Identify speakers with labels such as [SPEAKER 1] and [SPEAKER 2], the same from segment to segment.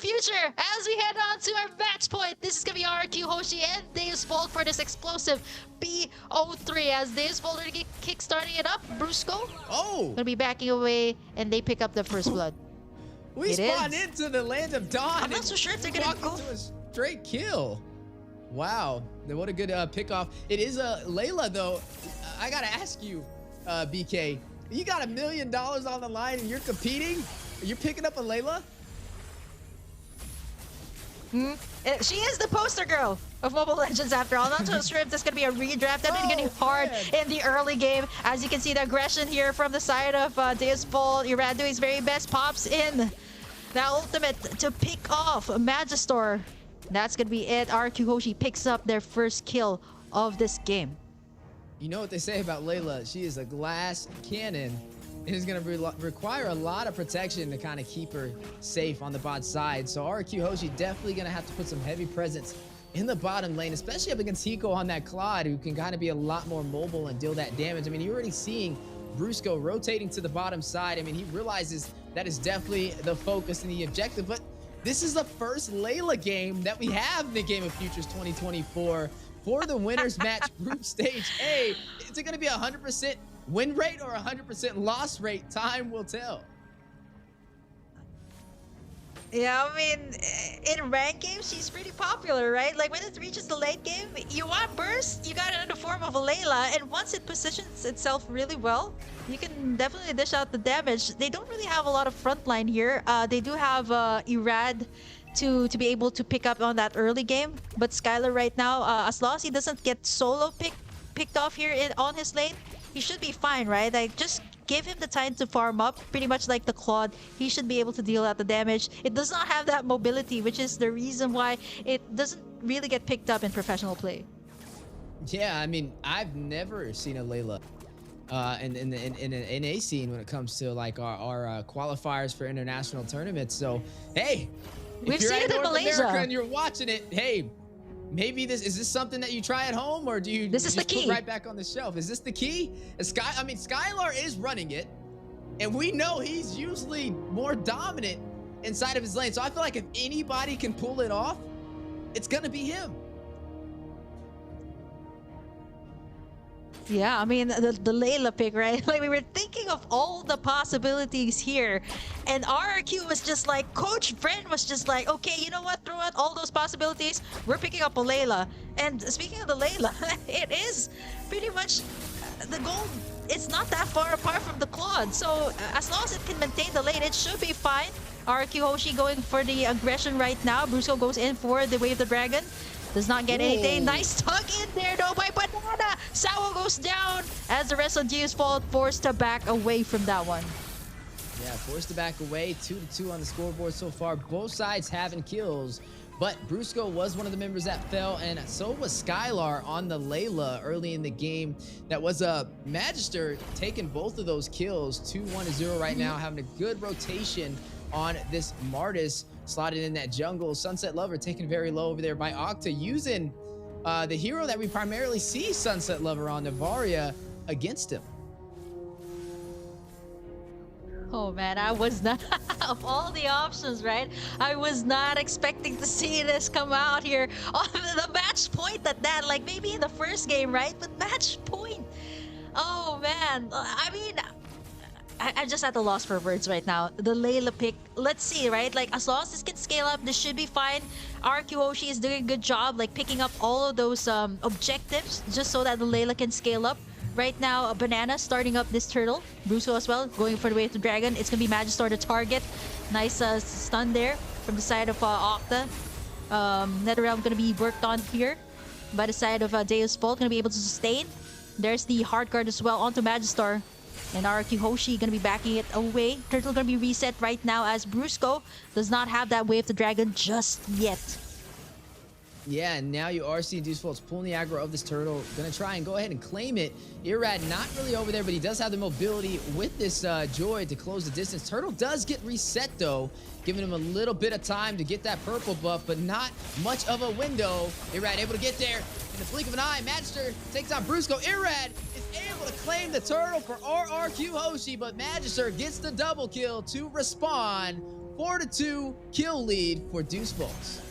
[SPEAKER 1] Future as we head on to our match point. This is going to be Rrq Hoshi and Deusvult for this explosive BO3 as Deusvult are kickstarting it up. Rrq going to be backing away and they pick up the first blood.
[SPEAKER 2] We spawned into the land of dawn.
[SPEAKER 1] I'm not so sure if they're going to go
[SPEAKER 2] to a straight kill. Wow, what a good pick-off. It is Layla, though. I got to ask you, BK, you got $1 million on the line and you're competing? You're picking up a Layla?
[SPEAKER 1] She is the poster girl of Mobile Legends after all. Not so sure if this is going to be a redraft. Definitely getting hard in the early game. As you can see, the aggression here from the side of Deusvult. Irad doing his very best. Pops in the ultimate to pick off Magister. That's going to be it. Rrq Hoshi picks up their first kill of this game.
[SPEAKER 2] You know what they say about Layla? She is a glass cannon. It is going to require a lot of protection to kind of keep her safe on the bot side. So Rrq Hoshi definitely going to have to put some heavy presence in the bottom lane, especially up against Hiko on that Claude, who can kind of be a lot more mobile and deal that damage. I mean, you're already seeing Rrq rotating to the bottom side. I mean, he realizes that is definitely the focus and the objective. But this is the first Layla game that we have in the Game of Futures 2024 for the winners match group stage A. Is it going to be 100% win rate or 100% loss rate? Time will tell.
[SPEAKER 1] Yeah, I mean, in ranked games, she's pretty popular, right? Like, when it reaches the late game, you want burst, you got it in the form of a Layla, and once it positions itself really well, you can definitely dish out the damage. They don't really have a lot of frontline here. They do have Irad to be able to pick up on that early game, but Skylar right now, as long as he doesn't get solo picked off here on his lane, he should be fine, right? Like, just give him the time to farm up, pretty much like the Claude. He should be able to deal out the damage. It does not have that mobility, which is the reason why it doesn't really get picked up in professional play.
[SPEAKER 2] Yeah, I mean, I've never seen a Layla in an NA scene when it comes to like our qualifiers for international tournaments. So, hey,
[SPEAKER 1] We've seen it in Malaysia
[SPEAKER 2] and you're watching it, hey, maybe is this something that you try at home, or do you just put right back on the shelf? Is this the key? I mean, Skylar is running it, and we know he's usually more dominant inside of his lane. So I feel like if anybody can pull it off, it's gonna be him.
[SPEAKER 1] Yeah, I mean, the Layla pick, right? Like, we were thinking of all the possibilities here. And Rrq was just like, Coach Bren was just like, okay, you know what? Throw out all those possibilities. We're picking up a Layla. And speaking of the Layla, it is pretty much the goal. It's not that far apart from the Claude. So as long as it can maintain the lane, it should be fine. Rrq Hoshi going for the aggression right now. Rrq goes in for the Wave the Dragon. Does not get anything. Nice tug in there though by Banana. Sawa goes down as the rest of Deusvult forced to back away from that one.
[SPEAKER 2] Yeah, forced to back away. 2-2 on the scoreboard so far. Both sides having kills, but Rrq was one of the members that fell, and so was Skylar on the Layla early in the game. That was a Magister taking both of those kills. 2-1-0 right now, having a good rotation on this Martis. Slotted in that jungle. Sunset Lover taken very low over there by Octa, using the hero that we primarily see Sunset Lover on, Navaria, against him.
[SPEAKER 1] Oh man, I was not, of all the options, right? I was not expecting to see this come out here on the match point at that. Like, maybe in the first game, right? But match point. Oh man, I mean, I'm just at a loss for words right now. The Layla pick, let's see, right? Like, as long as this can scale up, this should be fine. Rrq Hoshi is doing a good job, like, picking up all of those objectives just so that the Layla can scale up. Right now, a Banana starting up this turtle. Rrq as well, going for the Wave of the Dragon. It's going to be Magister to target. Nice stun there from the side of Octa. NetherRealm going to be worked on here by the side of Deusvult, going to be able to sustain. There's the hard guard as well onto Magister. And Rrq Hoshi going to be backing it away. Turtle going to be reset right now as Rrq does not have that Wave the Dragon just yet.
[SPEAKER 2] Yeah, and now you are seeing Deusvult's pulling the aggro of this turtle. Gonna try and go ahead and claim it. Irad not really over there, but he does have the mobility with this Joy to close the distance. Turtle does get reset though, giving him a little bit of time to get that purple buff, but not much of a window. Irad able to get there in the blink of an eye. Magister takes on Rrq. Irad is able to claim the turtle for Rrq Hoshi, but Magister gets the double kill to respawn 4-2 kill lead for Deusvult.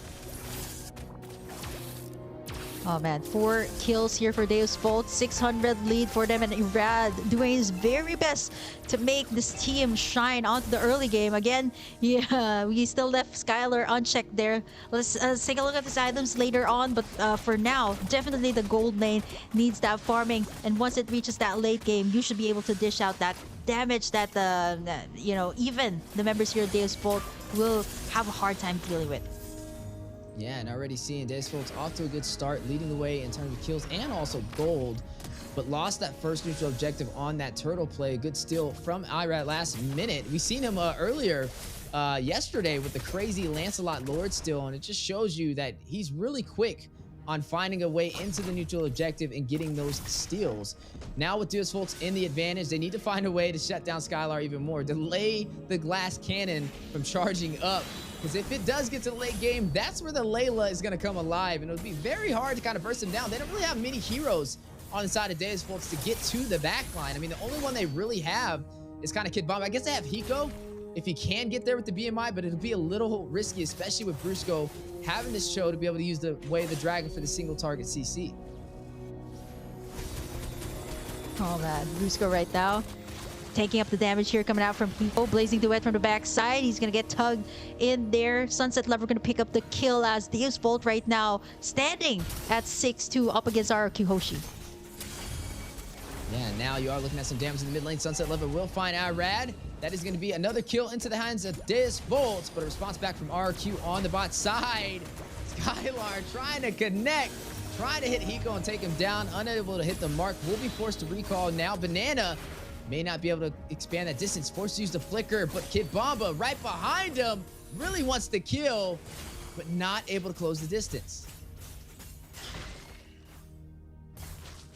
[SPEAKER 1] Oh man, 4 kills here for Deusvult, 600 lead for them, and Irad doing his very best to make this team shine onto the early game. Again, yeah, we still left Skylar unchecked there. Let's take a look at his items later on, but for now, definitely the gold lane needs that farming, and once it reaches that late game, you should be able to dish out that damage that you know, even the members here at Deusvult will have a hard time dealing with.
[SPEAKER 2] Yeah, and already seeing Deusvult off to a good start, leading the way in terms of kills and also gold, but lost that first neutral objective on that turtle play. Good steal from Irad last minute. We seen him earlier yesterday with the crazy Lancelot Lord steal, and it just shows you that he's really quick on finding a way into the neutral objective and getting those steals. Now with Deusvult in the advantage, they need to find a way to shut down Skylar even more, delay the glass cannon from charging up. Because if it does get to the late game, that's where the Layla is going to come alive. And it'll be very hard to kind of burst him down. They don't really have many heroes on the side of Deusvult to get to the back line. I mean, the only one they really have is kind of Kid Bomb. I guess they have Hiko if he can get there with the BMI, but it'll be a little risky, especially with Rrq having this show to be able to use the Way of the Dragon for the single target CC.
[SPEAKER 1] Oh man, Rrq right now taking up the damage here, coming out from Hiko. Blazing Duet from the backside. He's going to get tugged in there. Sunset Lover going to pick up the kill as Deusvult right now standing at 6-2 up against Rrq Hoshi.
[SPEAKER 2] Yeah, now you are looking at some damage in the mid lane. Sunset Lover will find Irad. That is going to be another kill into the hands of Deusvult, but a response back from Rrq on the bot side. Skylar trying to connect, trying to hit Hiko and take him down. Unable to hit the mark. Will be forced to recall now. Banana may not be able to expand that distance. Forced to use the flicker, but Kid Bomba right behind him really wants the kill, but not able to close the distance.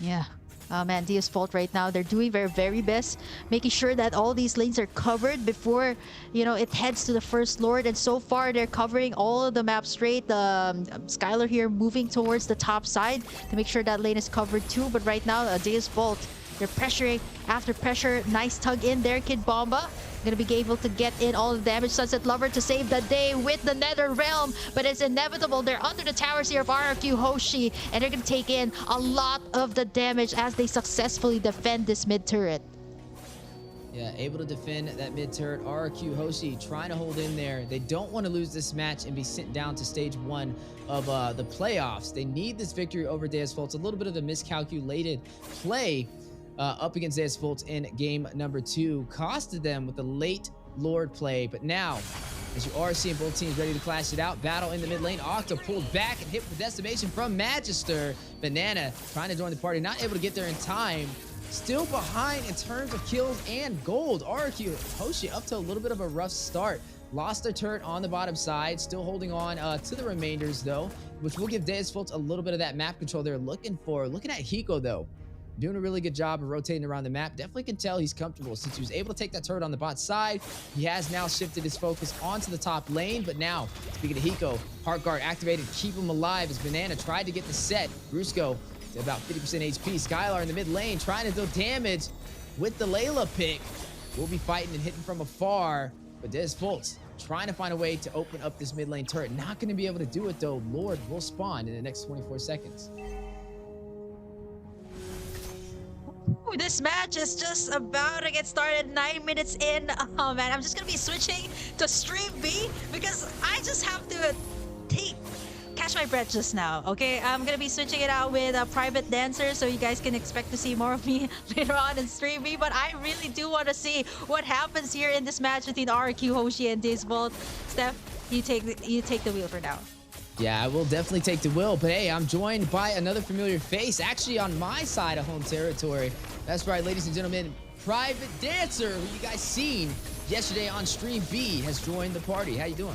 [SPEAKER 1] Yeah. Oh man, Deusvult right now, they're doing their very best, making sure that all these lanes are covered before, you know, it heads to the first Lord. And so far, they're covering all of the map straight. Skylar here moving towards the top side to make sure that lane is covered too. But right now, Deusvult, they're pressuring after pressure. Nice tug in there, Kid Bomba. Gonna be able to get in all the damage. Sunset Lover to save the day with the Nether Realm, but it's inevitable. They're under the towers here of Rrq Hoshi, and they're gonna take in a lot of the damage as they successfully defend this mid turret.
[SPEAKER 2] Yeah, able to defend that mid turret. Rrq Hoshi trying to hold in there. They don't want to lose this match and be sent down to stage 1 of the playoffs. They need this victory over Deusvult. It's a little bit of a miscalculated play up against Deusvult in game number 2. Costed them with the late Lord play. But now, as you are seeing both teams ready to clash it out, battle in the mid lane. Octa pulled back and hit with the decimation from Magister. Banana trying to join the party, not able to get there in time. Still behind in terms of kills and gold. Rrq Hoshi up to a little bit of a rough start. Lost their turret on the bottom side. Still holding on to the remainders though, which will give Deusvult a little bit of that map control they're looking for. Looking at Hiko though, doing a really good job of rotating around the map. Definitely can tell he's comfortable since he was able to take that turret on the bot side. He has now shifted his focus onto the top lane. But now, speaking of Hiko, Heart Guard activated, keep him alive as Banana tried to get the set. Rrq to about 50% HP. Skylar in the mid lane trying to deal damage with the Layla pick. We'll be fighting and hitting from afar. But Deusvult trying to find a way to open up this mid lane turret. Not going to be able to do it though. Lord will spawn in the next 24 seconds.
[SPEAKER 1] Ooh, this match is just about to get started. 9 minutes in. Oh man, I'm just gonna be switching to stream B because I just have to catch my breath just now. Okay, I'm gonna be switching it out with a private dancer, so you guys can expect to see more of me later on in stream B. But I really do want to see what happens here in this match between Rrq Hoshi and Deusvult. Steph, you take the wheel for now.
[SPEAKER 2] Yeah, I will definitely take the will, but hey, I'm joined by another familiar face, actually on my side of home territory. That's right, ladies and gentlemen, Private Dancer, who you guys seen yesterday on Stream B, has joined the party. How you doing?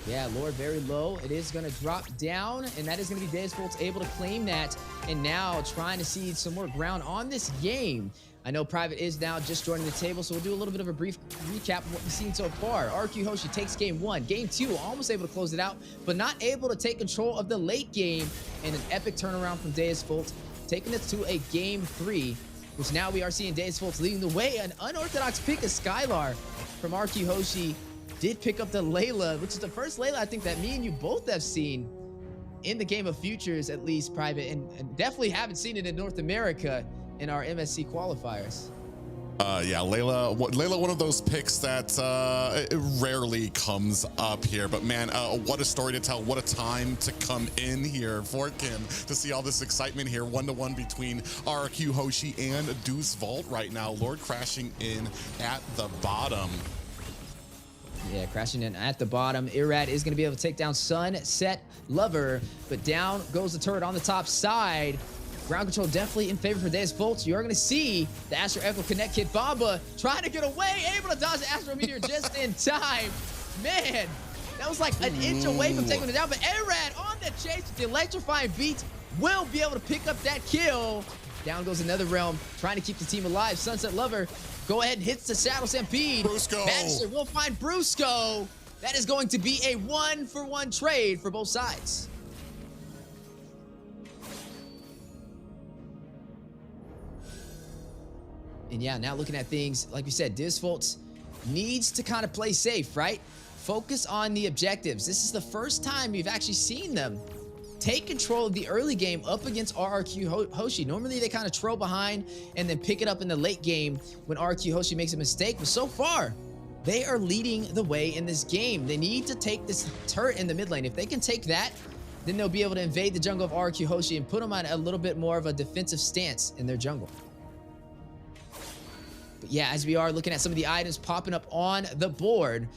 [SPEAKER 2] Yeah, Lord very low. It is going to drop down, and that is going to be Deusvult able to claim that. And now trying to see some more ground on this game. I know Private is now just joining the table, so we'll do a little bit of a brief recap of what we've seen so far. Rrq Hoshi takes game 1. Game 2, almost able to close it out, but not able to take control of the late game. And an epic turnaround from Deusvult, taking us to a game 3, which now we are seeing Deusvult leading the way. An unorthodox pick of Skylar from Rrq Hoshi. Did pick up the Layla, which is the first Layla I think that me and you both have seen in the Game of Futures, at least, Private, and definitely haven't seen it in North America in our MSC qualifiers.
[SPEAKER 3] Yeah, Layla, one of those picks that it rarely comes up here. But man, what a story to tell. What a time to come in here for Kim to see all this excitement here. 1-to-1 between Rrq Hoshi and Deusvult right now. Lord crashing in at the bottom.
[SPEAKER 2] Yeah, crashing in at the bottom. Irrad is going to be able to take down Sunset Lover, but down goes the turret on the top side. Ground control definitely in favor for Deusvult. You're going to see the Astro Echo Connect Kid Bamba trying to get away, able to dodge the Astro Meteor just in time. Man, that was like an inch away from taking it down, but Irrad on the chase with the electrifying beat will be able to pick up that kill. Down goes another realm, trying to keep the team alive. Sunset Lover go ahead and hits the Shadow Stampede.
[SPEAKER 3] Brusco.
[SPEAKER 2] Magister will find Brusco. That is going to be a 1-for-1 trade for both sides. And yeah, now looking at things, like we said, Deusvult needs to kind of play safe, right? Focus on the objectives. This is the first time you've actually seen them take control of the early game up against Rrq Hoshi. Normally they kind of trail behind and then pick it up in the late game when Rrq Hoshi makes a mistake. But so far, they are leading the way in this game. They need to take this turret in the mid lane. If they can take that, then they'll be able to invade the jungle of Rrq Hoshi and put them on a little bit more of a defensive stance in their jungle. But yeah, as we are looking at some of the items popping up on the board,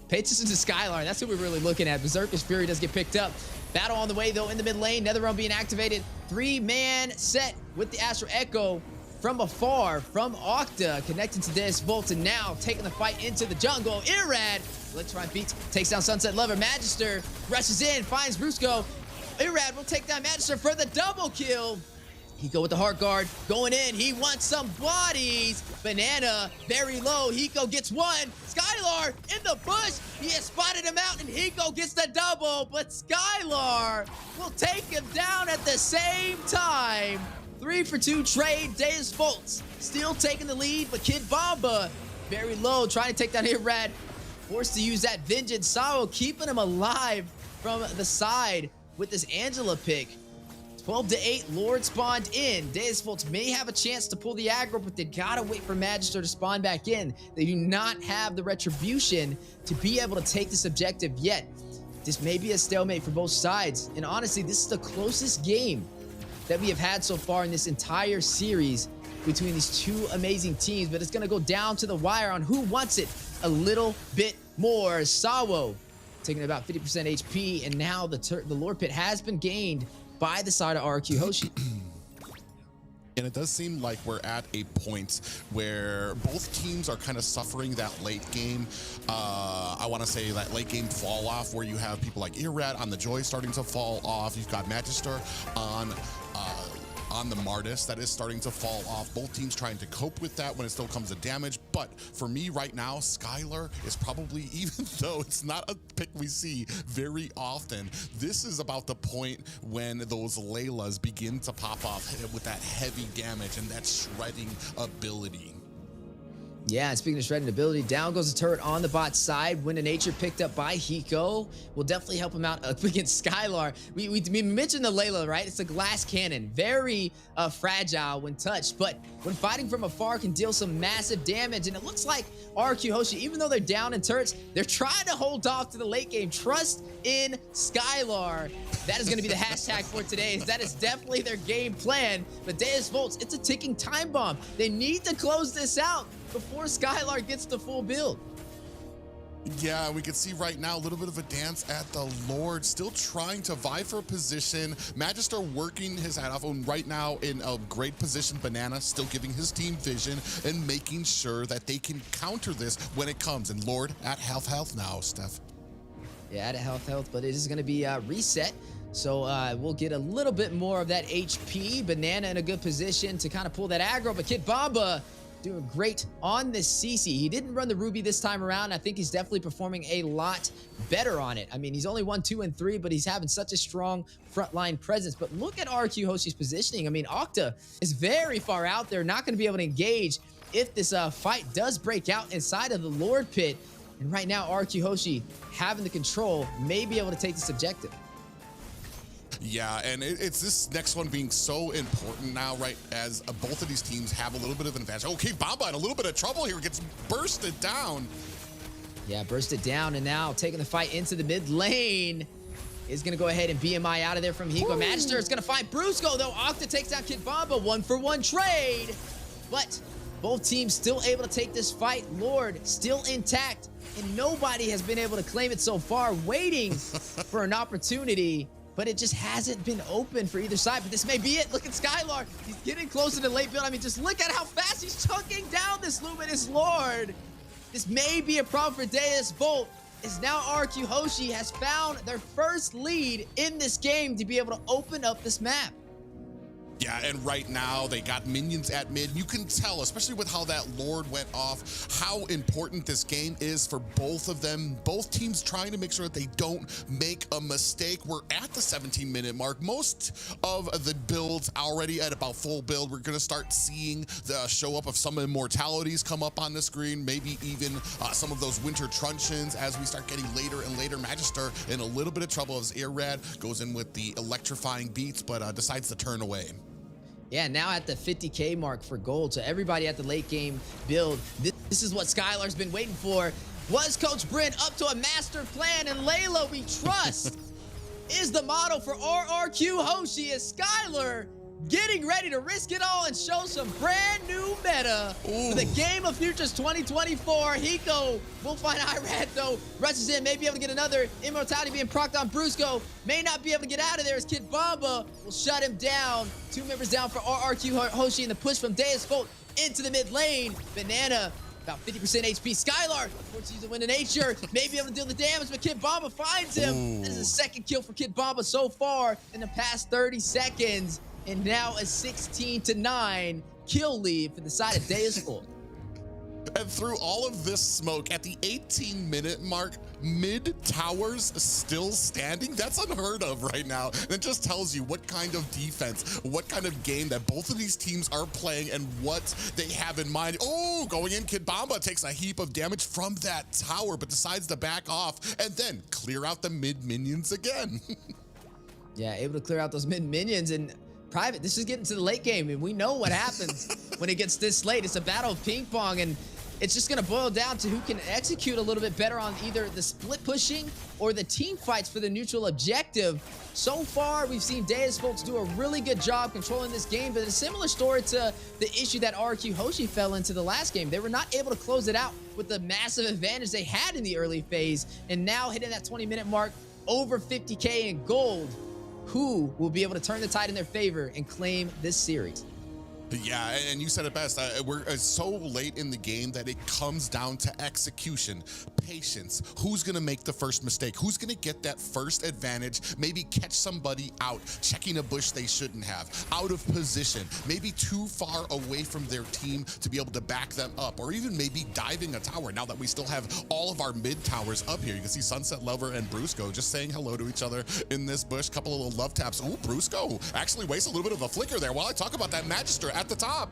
[SPEAKER 2] pay attention to Skylar. That's what we're really looking at. Berserker's Fury does get picked up. Battle on the way, though, in the mid lane. Netherrealm being activated. 3-man set with the Astro Echo from afar from Octa, connecting to Deusvult, and now taking the fight into the jungle. Irrad, electrifying beats, takes down Sunset Lover. Magister rushes in, finds Brusco. Irrad will take down Magister for the double kill. He go with the Heart Guard, going in. He wants some bodies. Banana, very low. Hiko gets one. Skylar in the bush. He has spotted him out, and Hiko gets the double. But Skylar will take him down at the same time. 3-for-2 trade. Deusvult still taking the lead, but Kid Bamba very low, trying to take down Irrad. Forced to use that Vengeance. Sao keeping him alive from the side with this Angela pick. 12-8, Lord spawned in. Deusvult may have a chance to pull the aggro, but they gotta wait for Magister to spawn back in. They do not have the retribution to be able to take this objective yet. This may be a stalemate for both sides. And honestly, this is the closest game that we have had so far in this entire series between these two amazing teams. But it's gonna go down to the wire on who wants it a little bit more. Sawo taking about 50% HP, and now the Lord Pit has been gained by the side of Rrq Hoshi.
[SPEAKER 3] And it does seem like we're at a point where both teams are kind of suffering that late game. I want to say that late game fall off where you have people like Irrad on the Joy starting to fall off. You've got Magister on the Martis that is starting to fall off. Both teams trying to cope with that when it still comes to damage. But for me right now, Skylar is probably, even though it's not a pick we see very often, this is about the point when those Laylas begin to pop off with that heavy damage and that shredding ability.
[SPEAKER 2] Yeah, and speaking of shredding ability, down goes the turret on the bot side. Wind of Nature picked up by Hiko will definitely help him out up against Skylar. We mentioned the Layla, right? It's a glass cannon, very fragile when touched, but when fighting from afar can deal some massive damage. And it looks like Rrq Hoshi, even though they're down in turrets, they're trying to hold off to the late game. Trust in Skylar. That is going to be the hashtag for today. That is definitely their game plan. But Deusvult, it's a ticking time bomb. They need to close this out before Skylar gets the full build.
[SPEAKER 3] Yeah, we can see right now a little bit of a dance at the Lord, still trying to vie for a position. Magister working his hat off, and right now in a great position. Banana still giving his team vision and making sure that they can counter this when it comes. And Lord at health now, Steph.
[SPEAKER 2] Yeah, out of health, but it is going to be reset. So we'll get a little bit more of that HP. Banana in a good position to kind of pull that aggro, but Kid Bomba doing great on this CC. He didn't run the Ruby this time around. I think he's definitely performing a lot better on it. I mean, he's only 1, 2, and 3, but he's having such a strong frontline presence. But look at Rrq Hoshi's positioning. I mean, Octa is very far out there, not going to be able to engage if this fight does break out inside of the Lord Pit. And right now, Rrq Hoshi having the control may be able to take this objective.
[SPEAKER 3] Yeah, and it's this next one being so important now, right, as both of these teams have a little bit of an advantage. Okay, Bamba in a little bit of trouble here, gets bursted down.
[SPEAKER 2] Yeah, bursted down, and now taking the fight into the mid lane is going to go ahead and BMI out of there from Hiko. Magister is going to find Brusco, though. Octa takes down Kid Bamba, 1-for-1 trade. But both teams still able to take this fight. Lord still intact, and nobody has been able to claim it so far, waiting for an opportunity. But it just hasn't been open for either side. But this may be it. Look at Skylar. He's getting closer to late build. I mean, just look at how fast he's chunking down this Luminous Lord. This may be a problem for Deusvult, as now Rrq Hoshi has found their first lead in this game to be able to open up this map.
[SPEAKER 3] Yeah, and right now they got minions at mid. You can tell, especially with how that Lord went off, how important this game is for both of them. Both teams trying to make sure that they don't make a mistake. We're at the 17-minute mark. Most of the builds already at about full build. We're going to start seeing the show up of some immortalities come up on the screen, maybe even some of those winter truncheons as we start getting later and later. Magister in a little bit of trouble as Irrad goes in with the electrifying beats, but decides to turn away.
[SPEAKER 2] Yeah, now at the 50K mark for gold. So everybody at the late game build, this is what Skylar's been waiting for. Was Coach Bryn up to a master plan? And Layla, we trust, is the model for Rrq Hoshi as Skylar getting ready to risk it all and show some brand new meta for the Game of Futures 2024. Hiko will find Irad, though. Rushes in, may be able to get another immortality being procced on Brusco. May not be able to get out of there as Kid Bamba will shut him down. 2 members down for Rrq Hoshi, and the push from Deusvult into the mid lane. Banana, about 50% HP. Skylar, forces the wind of nature, may be able to deal the damage, but Kid Bamba finds him. That is the second kill for Kid Bamba so far in the past 30 seconds. And now a 16-9 kill lead for the side of Deusvult.
[SPEAKER 3] And through all of this smoke, at the 18-minute mark, mid towers still standing. That's unheard of right now. And it just tells you what kind of defense, what kind of game that both of these teams are playing and what they have in mind. Oh, going in, Kid Bamba takes a heap of damage from that tower, but decides to back off and then clear out the mid minions again.
[SPEAKER 2] Yeah, able to clear out those mid minions. And Private, this is getting to the late game, and we know what happens when it gets this late. It's a battle of ping pong, and it's just going to boil down to who can execute a little bit better on either the split pushing or the team fights for the neutral objective. So far, we've seen Deusvult do a really good job controlling this game, but a similar story to the issue that Rrq Hoshi fell into the last game. They were not able to close it out with the massive advantage they had in the early phase, and now hitting that 20-minute mark, over 50K in gold. Who will be able to turn the tide in their favor and claim this series?
[SPEAKER 3] Yeah, and you said it best. We're so late in the game that it comes down to execution, patience. Who's going to make the first mistake? Who's going to get that first advantage? Maybe catch somebody out, checking a bush they shouldn't have, out of position, maybe too far away from their team to be able to back them up, or even maybe diving a tower. Now that we still have all of our mid towers up here, you can see Sunset Lover and Brusco just saying hello to each other in this bush. Couple of little love taps. Ooh, Brusco actually wastes a little bit of a flicker there while I talk about that Magister at the top.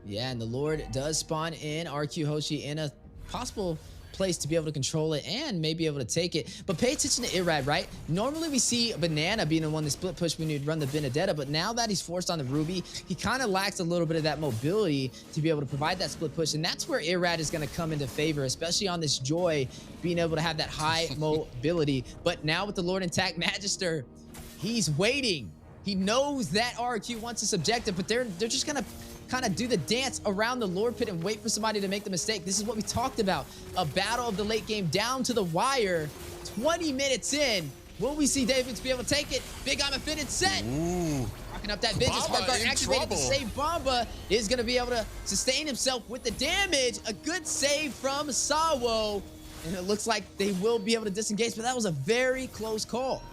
[SPEAKER 2] Yeah, and the Lord does spawn in. Rrq Hoshi in a possible place to be able to control it and maybe able to take it. But pay attention to Irrad, right? Normally we see Banana being the one that split push when you'd run the Benedetta, but now that he's forced on the Ruby, he kind of lacks a little bit of that mobility to be able to provide that split push. And that's where Irrad is going to come into favor, especially on this Joy, being able to have that high mobility. But now with the Lord intact, Magister, he's waiting. He knows that Rrq wants this objective, but they're just going to kind of do the dance around the Lord Pit and wait for somebody to make the mistake. This is what we talked about. A battle of the late game down to the wire. 20 minutes in. Will we see David be able to take it? Big Arm fitted set.
[SPEAKER 3] Ooh.
[SPEAKER 2] Rocking up that vengeance. Hardguard activated to save Bamba. Is going to be able to sustain himself with the damage. A good save from Sawo. And it looks like they will be able to disengage, but that was a very close call.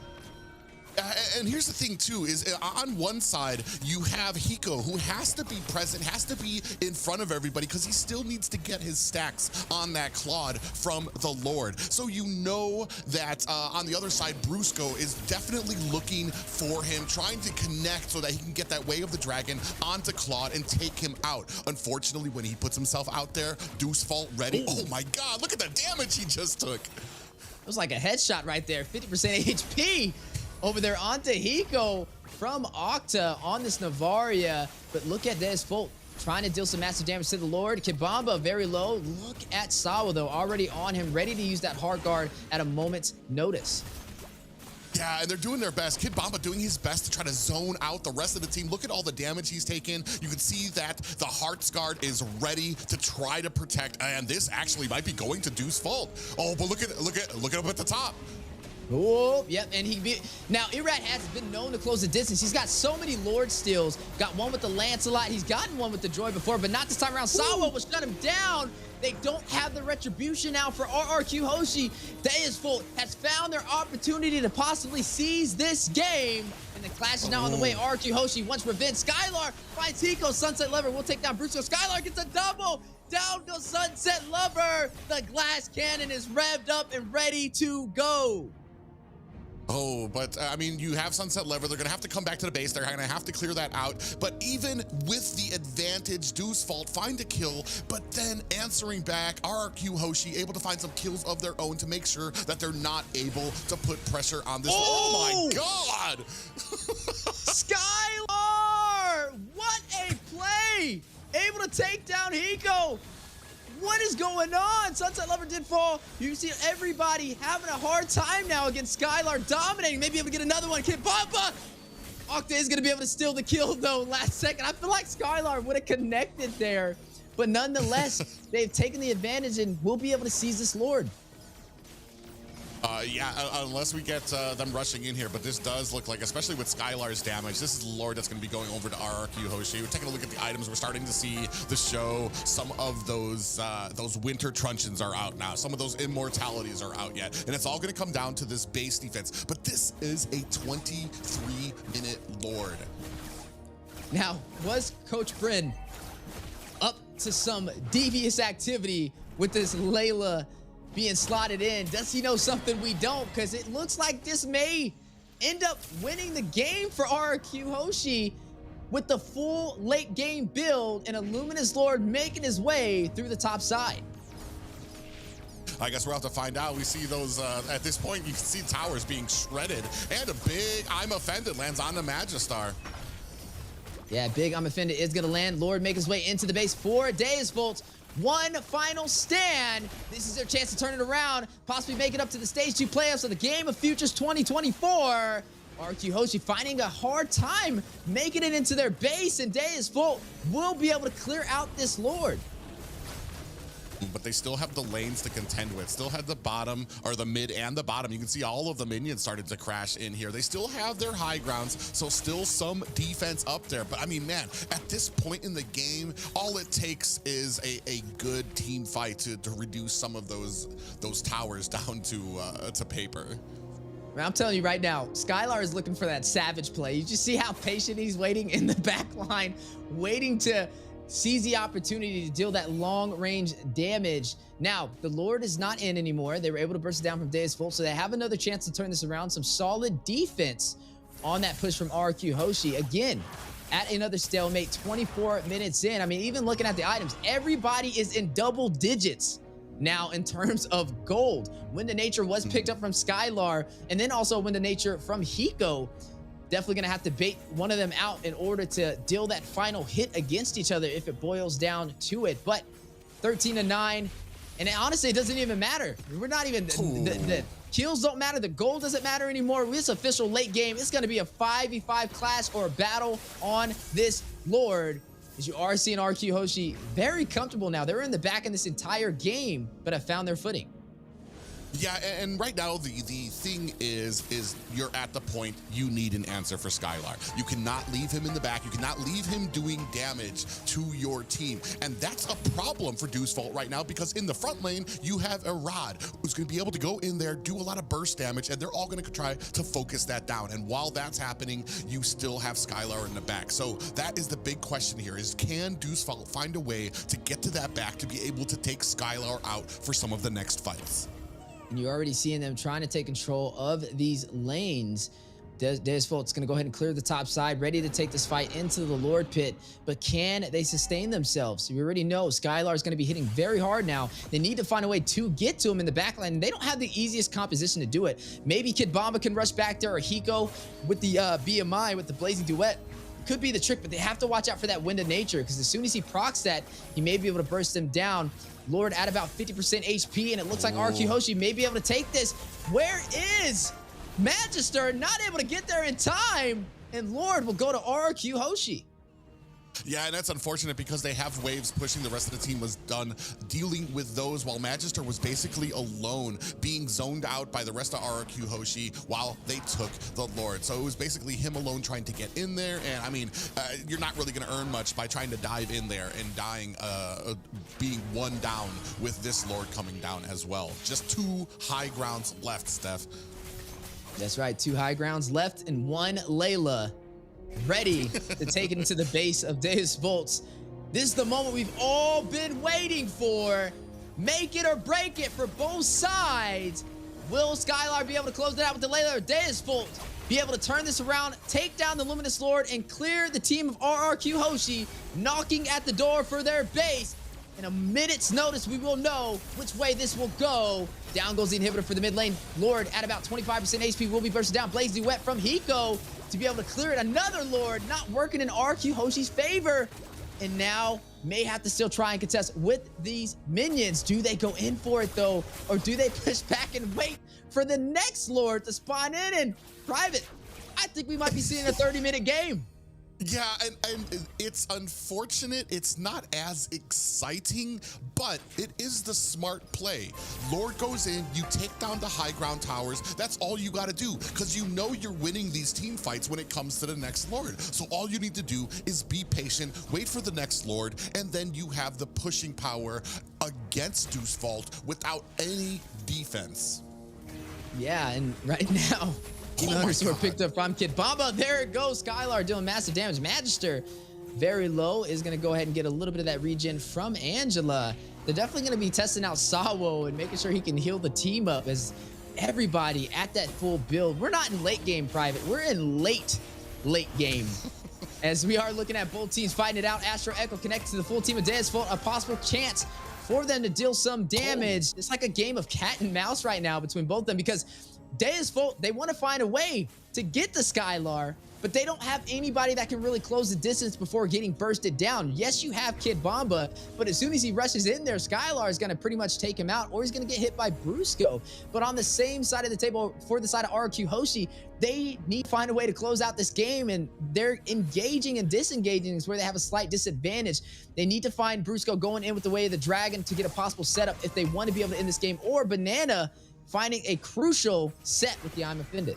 [SPEAKER 3] And here's the thing too, is on one side, you have Hiko, who has to be present, has to be in front of everybody, because he still needs to get his stacks on that Claude from the Lord. So you know that on the other side, Brusco is definitely looking for him, trying to connect so that he can get that Way of the Dragon onto Claude and take him out. Unfortunately, when he puts himself out there, Deusvult ready. Ooh. Oh my God, look at the damage he just took.
[SPEAKER 2] It was like a headshot right there, 50% HP. Over there onto Hiko from Octa on this Navaria. But look at Deusvult trying to deal some massive damage to the Lord. Kibamba very low. Look at Sawa though, already on him, ready to use that hard guard at a moment's notice.
[SPEAKER 3] Yeah, and they're doing their best. Kid Bamba doing his best to try to zone out the rest of the team. Look at all the damage he's taken. You can see that the Hearts Guard is ready to try to protect, and this actually might be going to Deusvult. Oh, but look at him at the top.
[SPEAKER 2] Oh, yep, and now Rrq has been known to close the distance. He's got so many Lord steals. Got one with the Lancelot. He's gotten one with the Joy before, but not this time around. Sawa will shut him down. They don't have the retribution now for Rrq Hoshi. Deusvult has found their opportunity to possibly seize this game. And the clash is now on the way. Rrq Hoshi wants revenge. Skylar finds Hiko. Sunset Lover will take down Brusco. Skylar gets a double. Down goes Sunset Lover. The glass cannon is revved up and ready to go.
[SPEAKER 3] Oh, but I mean, you have Sunset Lever. They're going to have to come back to the base. They're going to have to clear that out. But even with the advantage, Deusvult find a kill, but then answering back, Rrq Hoshi able to find some kills of their own to make sure that they're not able to put pressure on this. Oh my God!
[SPEAKER 2] Skylar! What a play! Able to take down Hiko. What is going on? Sunset Lover did fall. You can see everybody having a hard time now against Skylar, dominating. Maybe able to get another one. Kid Papa! Octa is going to be able to steal the kill, though, last second. I feel like Skylar would have connected there. But nonetheless, they've taken the advantage and will be able to seize this Lord.
[SPEAKER 3] Yeah, unless we get them rushing in here, but this does look like, especially with Skylar's damage, this is the Lord that's going to be going over to Rrq Hoshi. We're taking a look at the items. We're starting to see the show. Some of those winter truncheons are out now. Some of those immortalities are out yet. And it's all going to come down to this base defense. But this is a 23-minute Lord.
[SPEAKER 2] Now, was Coach Bryn up to some devious activity with this Layla being slotted in? Does he know something we don't? Because it looks like this may end up winning the game for Rrq Hoshi with the full late game build and a Luminous Lord making his way through the top side.
[SPEAKER 3] I guess we'll have to find out. We see those, at this point, you can see towers being shredded, and a big I'm Offended lands on the Magistar.
[SPEAKER 2] Yeah, big I'm Offended is going to land. Lord make his way into the base for Deusvult. One final stand. This is their chance to turn it around, possibly make it up to the Stage 2 playoffs of the Game of Futures 2024. Rrq Hoshi finding a hard time making it into their base, and Deusvult will be able to clear out this Lord.
[SPEAKER 3] But they still have the lanes to contend with. Still have the bottom, or the mid and the bottom. You can see all of the minions started to crash in here. They still have their high grounds, so still some defense up there. But I mean, man, at this point in the game, all it takes is a good team fight to reduce some of those towers down to paper.
[SPEAKER 2] Man, I'm telling you right now, Skylar is looking for that savage play. You just see how patient he's waiting in the back line, waiting to seize the opportunity to deal that long-range damage. Now, the Lord is not in anymore. They were able to burst it down from Deusvult, so they have another chance to turn this around. Some solid defense on that push from Rrq Hoshi. Again, at another stalemate, 24 minutes in. I mean, even looking at the items, everybody is in double digits now in terms of gold. Wind of Nature was picked up from Skylar, and then also Wind of Nature from Hiko. Definitely going to have to bait one of them out in order to deal that final hit against each other if it boils down to it. But 13-9, and honestly, it doesn't even matter. We're not even, the kills don't matter. The gold doesn't matter anymore. This official late game, it's going to be a 5v5 clash or a battle on this Lord. As you are seeing Rrq Hoshi very comfortable now. They were in the back in this entire game, but have found their footing.
[SPEAKER 3] Yeah, and right now the thing is you're at the point you need an answer for Skylar. You cannot leave him in the back. You cannot leave him doing damage to your team. And that's a problem for Deusvult right now, because in the front lane, you have a Rod who's gonna be able to go in there, do a lot of burst damage, and they're all gonna try to focus that down. And while that's happening, you still have Skylar in the back. So that is the big question here, is can Deusvult find a way to get to that back to be able to take Skylar out for some of the next fights?
[SPEAKER 2] And you're already seeing them trying to take control of these lanes. Deusvult's going to go ahead and clear the top side, ready to take this fight into the Lord Pit. But can they sustain themselves? We already know Skylar is going to be hitting very hard now. They need to find a way to get to him in the backline. And they don't have the easiest composition to do it. Maybe Kid Bomba can rush back there, or Hiko with the BMI, with the Blazing Duet. Could be the trick, but they have to watch out for that Wind of Nature, because as soon as he procs that, he may be able to burst them down. Lord at about 50% HP, and it looks like Rrq Hoshi may be able to take this. Where is Magister? Not able to get there in time, and Lord will go to Rrq Hoshi.
[SPEAKER 3] Yeah, and that's unfortunate, because they have waves pushing. The rest of the team was done dealing with those, while Magister was basically alone, being zoned out by the rest of Rrq Hoshi while they took the Lord. So it was basically him alone trying to get in there. And I mean, you're not really going to earn much by trying to dive in there and dying, being one down with this Lord coming down as well. Just 2 high grounds left, Steph.
[SPEAKER 2] That's right, 2 high grounds left and 1 Layla ready to take it into the base of Deusvult. This is the moment we've all been waiting for. Make it or break it for both sides. Will Skylar be able to close it out with the Layla, or Deusvult be able to turn this around, take down the Luminous Lord, and clear the team of Rrq Hoshi, knocking at the door for their base? In a minute's notice, we will know which way this will go. Down goes the inhibitor for the mid lane. Lord at about 25% HP will be bursted down. Blaze Duet from Hiko to be able to clear it. Another Lord not working in Rrq Hoshi's favor. And now may have to still try and contest with these minions. Do they go in for it though? Or do they push back and wait for the next Lord to spawn in? And private, I think we might be seeing a 30-minute game.
[SPEAKER 3] Yeah, and it's unfortunate. It's not as exciting, but it is the smart play. Lord goes in, you take down the high ground towers. That's all you got to do, because you know you're winning these team fights when it comes to the next Lord. So all you need to do is be patient, wait for the next Lord, and then you have the pushing power against Deusvult without any defense.
[SPEAKER 2] Yeah, and right now, Sword picked up from Kid Bomba. There it goes. Skylar doing massive damage. Magister very low, is going to go ahead and get a little bit of that regen from Angela. They're definitely going to be testing out Sawo and making sure he can heal the team up, as everybody at that full build. We're not in late game, private. We're in late game. As we are looking at both teams fighting it out. Astro Echo connected to the full team of Deusvult. A possible chance for them to deal some damage. It's like a game of cat and mouse right now between both of them, because Deusvult, they want to find a way to get the Skylar, but they don't have anybody that can really close the distance before getting bursted down. Yes, you have Kid Bomba, but as soon as he rushes in there, Skylar is going to pretty much take him out, or he's going to get hit by Brusco. But on the same side of the table, for the side of Rrq Hoshi, they need to find a way to close out this game, and they're engaging and disengaging is where they have a slight disadvantage. They need to find Brusco going in with the way of the dragon to get a possible setup if they want to be able to end this game, or Banana finding a crucial set with the I'm Offended.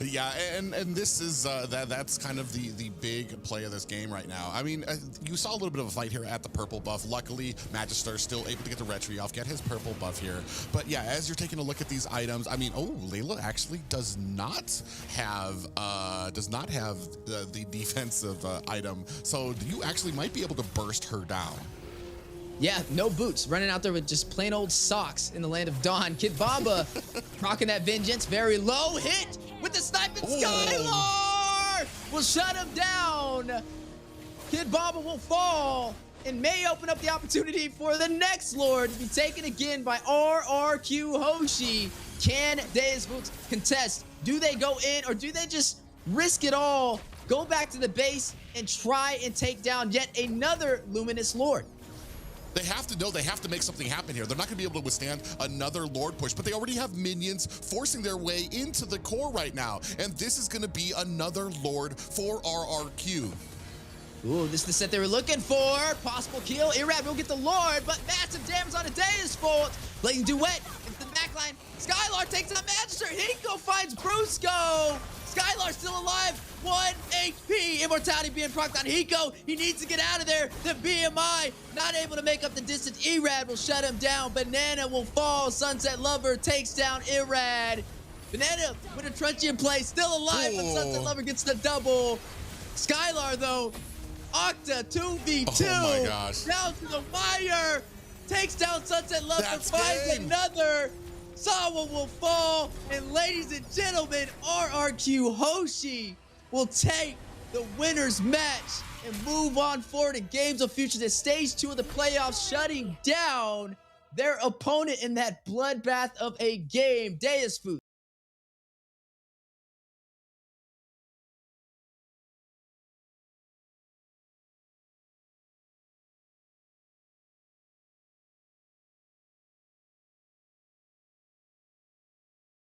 [SPEAKER 3] Yeah, and this is that's kind of the big play of this game right now. I mean, you saw a little bit of a fight here at the purple buff. Luckily, Magister still able to get the retry off, get his purple buff here. But yeah, as you're taking a look at these items, I mean, oh, Layla actually does not have the defensive item, so you actually might be able to burst her down.
[SPEAKER 2] Yeah, no boots. Running out there with just plain old socks in the land of Dawn. Kid Bomba rocking that vengeance. Very low hit with the sniping. Skylar will shut him down. Kid Bomba will fall and may open up the opportunity for the next Lord to be taken again by Rrq Hoshi. Can Deusvult contest? Do they go in, or do they just risk it all, go back to the base, and try and take down yet another Luminous Lord?
[SPEAKER 3] They have to know they have to make something happen here. They're not going to be able to withstand another Lord push, but they already have minions forcing their way into the core right now. And this is going to be another Lord for Rrq.
[SPEAKER 2] Ooh, this is the set they were looking for. Possible kill. Irab will get the Lord, but massive damage on a Deusvult. Blazing Duet into the back backline. Skylar takes out Magister. Hiko finds Brusco. Skylar still alive. 1 HP. Immortality being procced on Hiko. He needs to get out of there. The BMI not able to make up the distance. Irad will shut him down. Banana will fall. Sunset Lover takes down Irad. Banana with a truncheon play. Still alive, but Sunset Lover gets the double. Skylar, though, Octa 2v2.
[SPEAKER 3] Oh my gosh.
[SPEAKER 2] Down to the wire. Takes down Sunset Lover.
[SPEAKER 3] That's
[SPEAKER 2] Finds
[SPEAKER 3] game.
[SPEAKER 2] another. Sawa will fall. And ladies and gentlemen, Rrq Hoshi will take the winner's match and move on forward in Games of Future to stage 2 of the playoffs, shutting down their opponent in that bloodbath of a game. Deusvult